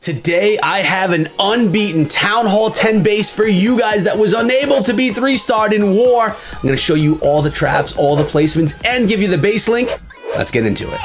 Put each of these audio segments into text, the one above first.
Today, I have an unbeaten Town Hall 10 base for you guys that was unable to be 3-starred in War. I'm going to show you all the traps, all the placements, and give you the base link. Let's get into it.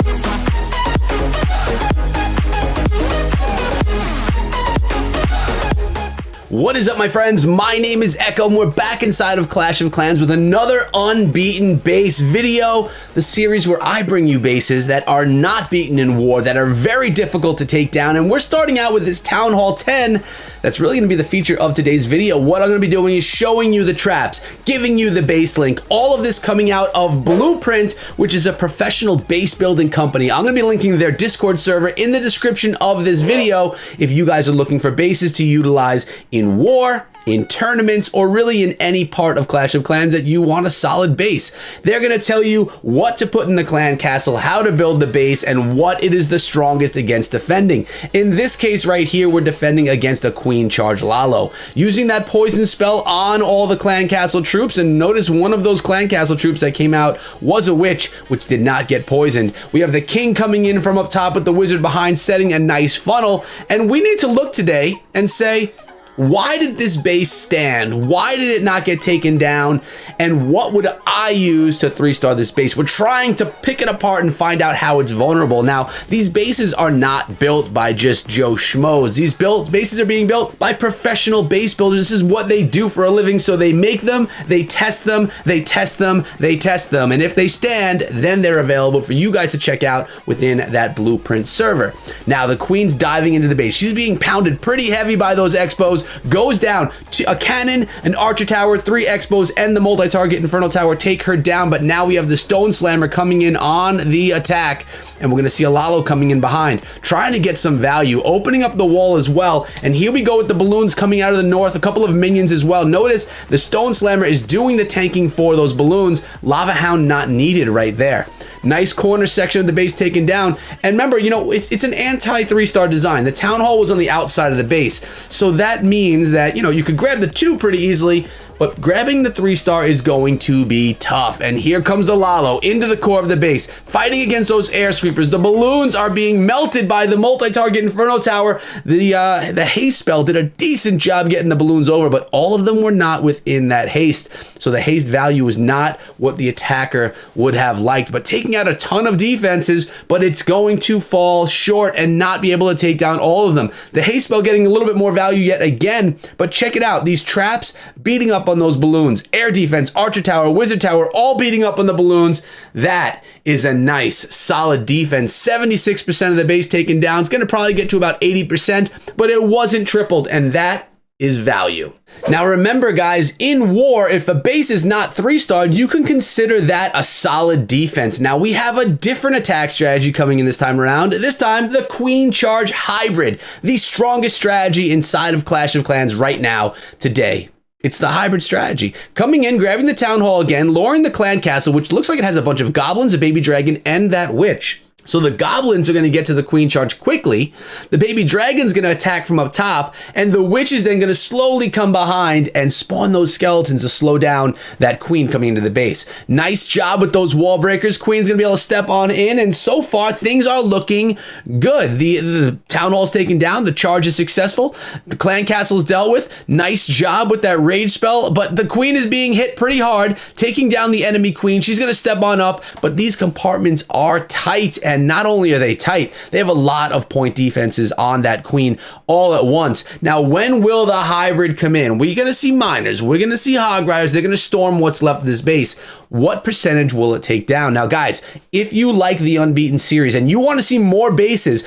What is up, my friends? My name is Echo, and we're back inside of Clash of Clans with another unbeaten base video, the series where I bring you bases that are not beaten in War, that are very difficult to take down, and we're starting out with this Town Hall 10. That's really going to be the feature of today's video. What I'm going to be doing is showing you the traps, giving you the base link, all of this coming out of Blueprint, which is a professional base building company. I'm going to be linking their Discord server in the description of this video if you guys are looking for bases to utilize in War, in tournaments, or really in any part of Clash of Clans that you want a solid base. They're going to tell you what to put in the clan castle, how to build the base, and what it is the strongest against defending. In this case right here, we're defending against a Queen Charge Lalo, using that poison spell on all the clan castle troops. And notice one of those clan castle troops that came out was a witch, which did not get poisoned. We have the king coming in from up top with the wizard behind, setting a nice funnel. And we need to look today and say, why did this base stand? Why did it not get taken down? And what would I use to 3-star this base? We're trying to pick it apart and find out how it's vulnerable. Now, these bases are not built by just Joe Schmoes. These bases are being built by professional base builders. This is what they do for a living. So they make them, they test them, they test them, they test them. And if they stand, then they're available for you guys to check out within that Blueprint server. Now, the Queen's diving into the base. She's being pounded pretty heavy by those Expos. Goes down to a cannon, an archer tower, 3 Expos, and the multi-target Inferno Tower take her down. But now we have the Stone Slammer coming in on the attack, and we're going to see a Lalo coming in behind, trying to get some value, opening up the wall as well. And here we go with the balloons coming out of the north, a couple of minions as well. Notice the Stone Slammer is doing the tanking for those balloons. Lava Hound not needed right there. Nice corner section of the base taken down. And remember, you know, it's an anti-3-star design. The Town Hall was on the outside of the base. So that means that, you know, you could grab the 2 pretty easily, but grabbing the 3-star is going to be tough. And here comes the Lalo into the core of the base, fighting against those air sweepers. The balloons are being melted by the multi-target Inferno Tower. The haste spell did a decent job getting the balloons over, but all of them were not within that haste. So the haste value is not what the attacker would have liked, but taking out a ton of defenses, but it's going to fall short and not be able to take down all of them. The haste spell getting a little bit more value yet again, but check it out. These traps beating up on those balloons, air defense, archer tower, wizard tower, all beating up on the balloons. That is a nice solid defense. 76% of the base taken down. It's going to probably get to about 80%, but it wasn't tripled, and that is value. Now remember, guys, in War, if a base is not 3-starred, you can consider that a solid defense. Now we have a different attack strategy coming in this time around. This time, the Queen Charge Hybrid, the strongest strategy inside of Clash of Clans right now, today. It's the hybrid strategy. Coming in, grabbing the Town Hall again, luring the clan castle, which looks like it has a bunch of goblins, a baby dragon, and that witch. So the goblins are going to get to the Queen Charge quickly. The baby dragon's going to attack from up top, and the witch is then going to slowly come behind and spawn those skeletons to slow down that queen coming into the base. Nice job with those wall breakers. Queen's going to be able to step on in, and so far things are looking good. The Town Hall's taken down. The charge is successful. The clan castle's dealt with. Nice job with that rage spell, but the queen is being hit pretty hard, taking down the enemy queen. She's going to step on up, but these compartments are tight. And not only are they tight, they have a lot of point defenses on that queen all at once. Now, when will the hybrid come in? We're going to see miners. We're going to see hog riders. They're going to storm what's left of this base. What percentage will it take down? Now, guys, if you like the Unbeaten series and you want to see more bases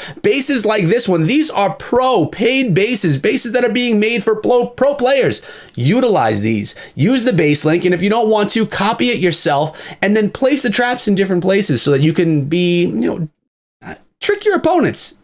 like this one, these are paid bases that are being made for pro players. Utilize these. Use the base link, and if you don't want to, copy it yourself and then place the traps in different places so that you can be, you know, trick your opponents.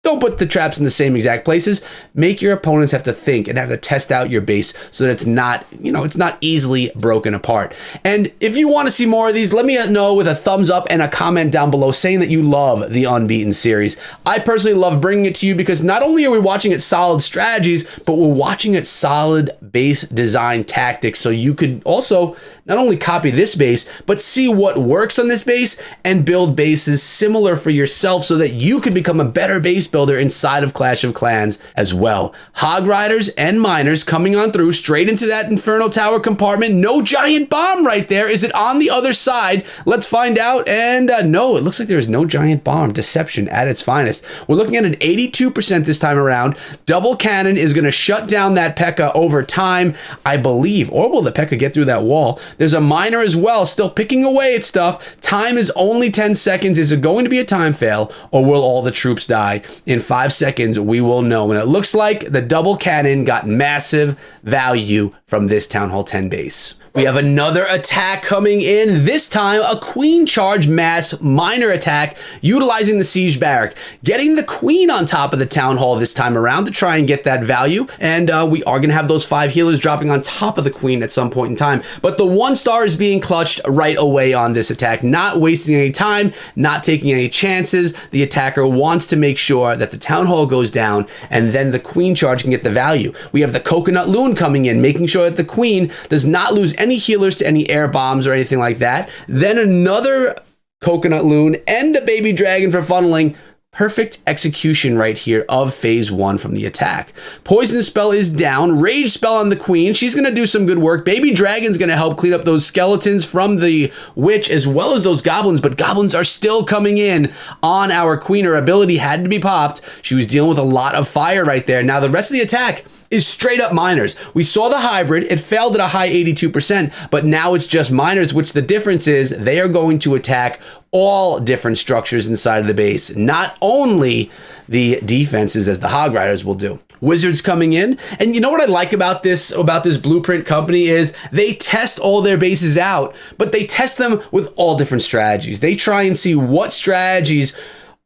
Don't put the traps in the same exact places. Make your opponents have to think and have to test out your base so that it's not, you know, it's not easily broken apart. And if you want to see more of these, let me know with a thumbs up and a comment down below saying that you love the Unbeaten series. I personally love bringing it to you because not only are we watching it solid strategies, but we're watching it solid base design tactics. So you could also not only copy this base, but see what works on this base and build bases similar for yourself so that you could become a better base builder inside of Clash of Clans as well. Hog Riders and Miners coming on through straight into that Inferno Tower compartment. No giant bomb right there. Is it on the other side? Let's find out. And no, it looks like there's no giant bomb. Deception at its finest. We're looking at an 82% this time around. Double cannon is going to shut down that P.E.K.K.A over time, I believe. Or will the P.E.K.K.A get through that wall? There's a miner as well, still picking away at stuff. Time is only 10 seconds. Is it going to be a time fail, or will all the troops die? In 5 seconds, we will know. And it looks like the double cannon got massive value from this Town Hall 10 base. We have another attack coming in, this time a queen charge mass miner attack utilizing the siege barrack. Getting the queen on top of the town hall this time around to try and get that value. And we are going to have those 5 healers dropping on top of the queen at some point in time. But the 1-star is being clutched right away on this attack, not wasting any time, not taking any chances. The attacker wants to make sure that the town hall goes down and then the queen charge can get the value. We have the coconut loon coming in, making sure that the queen does not lose any healers to any air bombs or anything like that. Then another coconut loon and a baby dragon for funneling. Perfect execution right here of phase 1 from the attack. Poison spell is down. Rage spell on the queen. She's going to do some good work. Baby dragon's going to help clean up those skeletons from the witch as well as those goblins, but goblins are still coming in on our queen. Her ability had to be popped. She was dealing with a lot of fire right there. Now the rest of the attack is straight up miners. We saw the hybrid, it failed at a high 82%, but now it's just miners, which the difference is they are going to attack all different structures inside of the base, not only the defenses as the Hog Riders will do. Wizards coming in, and you know what I like about this blueprint company is they test all their bases out, but they test them with all different strategies. They try and see what strategies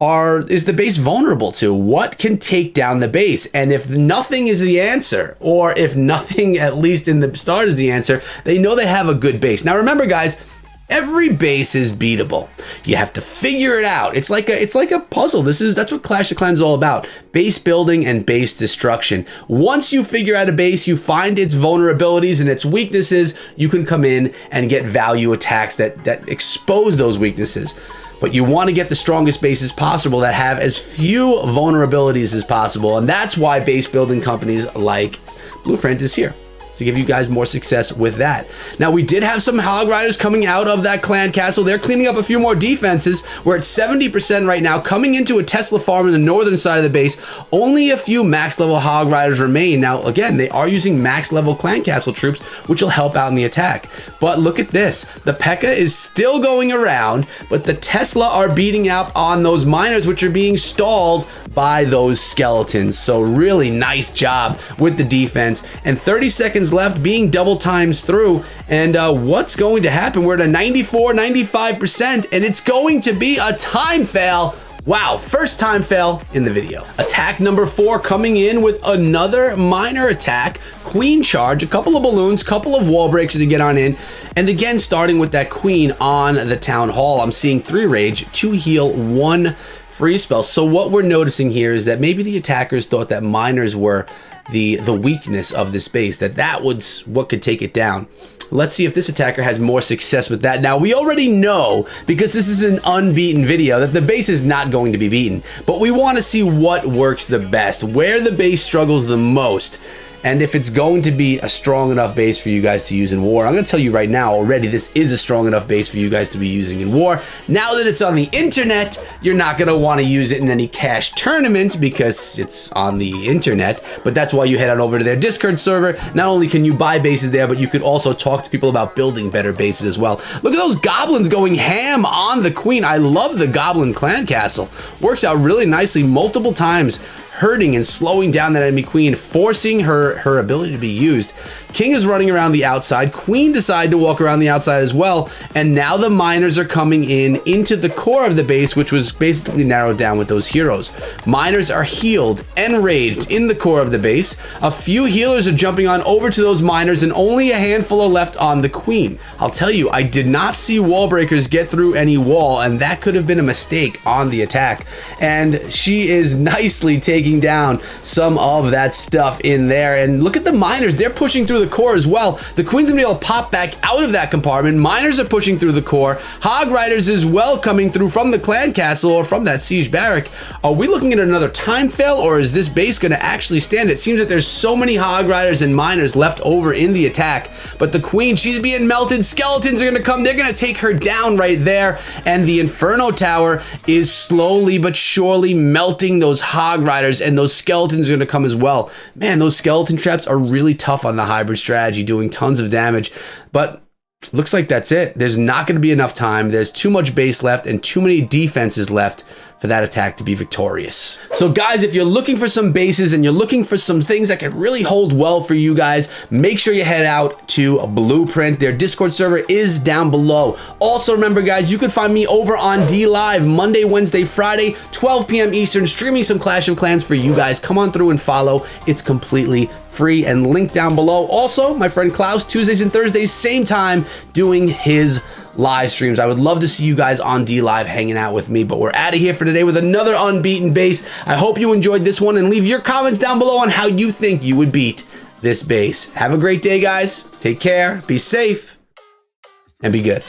is the base vulnerable to? What can take down the base? And if nothing is the answer, or if nothing, at least in the start, is the answer, they know they have a good base. Now remember, guys, every base is beatable. You have to figure it out. It's like a puzzle. That's what Clash of Clans is all about. Base building and base destruction. Once you figure out a base, you find its vulnerabilities and its weaknesses, you can come in and get value attacks that expose those weaknesses. But you want to get the strongest bases possible that have as few vulnerabilities as possible. And that's why base building companies like Blueprint is here, to give you guys more success with that. Now, we did have some Hog Riders coming out of that clan castle. They're cleaning up a few more defenses. We're at 70% right now, coming into a Tesla farm in the northern side of the base. Only a few max level Hog Riders remain. Now, again, they are using max level clan castle troops, which will help out in the attack. But look at this. The P.E.K.K.A is still going around, but the Tesla are beating out on those miners, which are being stalled by those skeletons. So really nice job with the defense. And 30 seconds left, being double times through. And what's going to happen? We're at a 95%, and it's going to be a time fail. Wow, first time fail in the video. Attack number 4 coming in with another minor attack. Queen charge, a couple of balloons, couple of wall breakers to get on in. And again, starting with that queen on the town hall. I'm seeing 3 rage, 2 heal, 1 free spell. So what we're noticing here is that maybe the attackers thought that miners were the weakness of this base, that was what could take it down. Let's see if this attacker has more success with that. Now, we already know, because this is an unbeaten video, that the base is not going to be beaten. But we want to see what works the best, where the base struggles the most, and if it's going to be a strong enough base for you guys to use in war. I'm going to tell you right now already, this is a strong enough base for you guys to be using in war. Now that it's on the internet, you're not going to want to use it in any cash tournaments because it's on the internet, but that's why you head on over to their Discord server. Not only can you buy bases there, but you could also talk to people about building better bases as well. Look at those goblins going ham on the queen. I love the goblin clan castle. Works out really nicely multiple times, hurting and slowing down that enemy queen, forcing her ability to be used. King is running around the outside. Queen decided to walk around the outside as well. And now the miners are coming in into the core of the base, which was basically narrowed down with those heroes. Miners are healed and raged in the core of the base. A few healers are jumping on over to those miners, and only a handful are left on the queen. I'll tell you, I did not see wall breakers get through any wall, and that could have been a mistake on the attack. And she is nicely taking taking down some of that stuff in there. And look at the miners. They're pushing through the core as well. The Queen's gonna be able to pop back out of that compartment. Miners are pushing through the core. Hog Riders as well coming through from the clan castle or from that siege barrack. Are we looking at another time fail, or is this base gonna actually stand? It seems that there's so many Hog Riders and miners left over in the attack, but the Queen, she's being melted. Skeletons are gonna come. They're gonna take her down right there, and the Inferno Tower is slowly but surely melting those Hog Riders, and those skeletons are gonna come as well. Man, those skeleton traps are really tough on the hybrid strategy, doing tons of damage, but looks like that's it. There's not going to be enough time. There's too much base left and too many defenses left for that attack to be victorious. So guys, if you're looking for some bases and you're looking for some things that can really hold well for you guys, make sure you head out to Blueprint. Their Discord server is down below. Also remember guys, you can find me over on D Live Monday, Wednesday, Friday, 12 p.m. Eastern, streaming some Clash of Clans for you guys. Come on through and follow. It's completely free and linked down below. Also, my friend Klaus, Tuesdays and Thursdays, same time, doing his live streams. I would love to see you guys on D Live hanging out with me, but we're out of here for today with another unbeaten base. I hope you enjoyed this one, and leave your comments down below on how you think you would beat this base. Have a great day, guys. Take care, be safe, and be good.